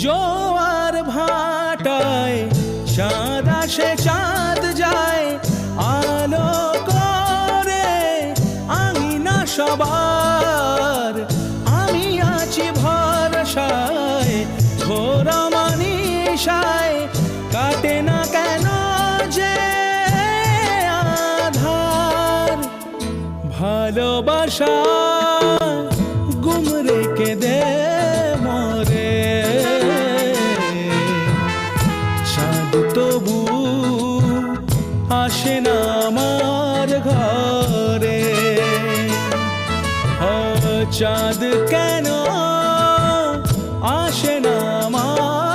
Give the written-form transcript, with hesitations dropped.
জোয়ার ভাটায় চাঁদ আসে চাঁদ যায়, আলো করে আঙিনা সবার। আমি আছি ভরসায় ঘোর মানিসায়, কাটে না কেন যে আধার। ভালোবাসা গুম রেখে দে মরে, চাঁদ তবু আসে না আমার ঘরে। চাঁদ কেন আসে না আমার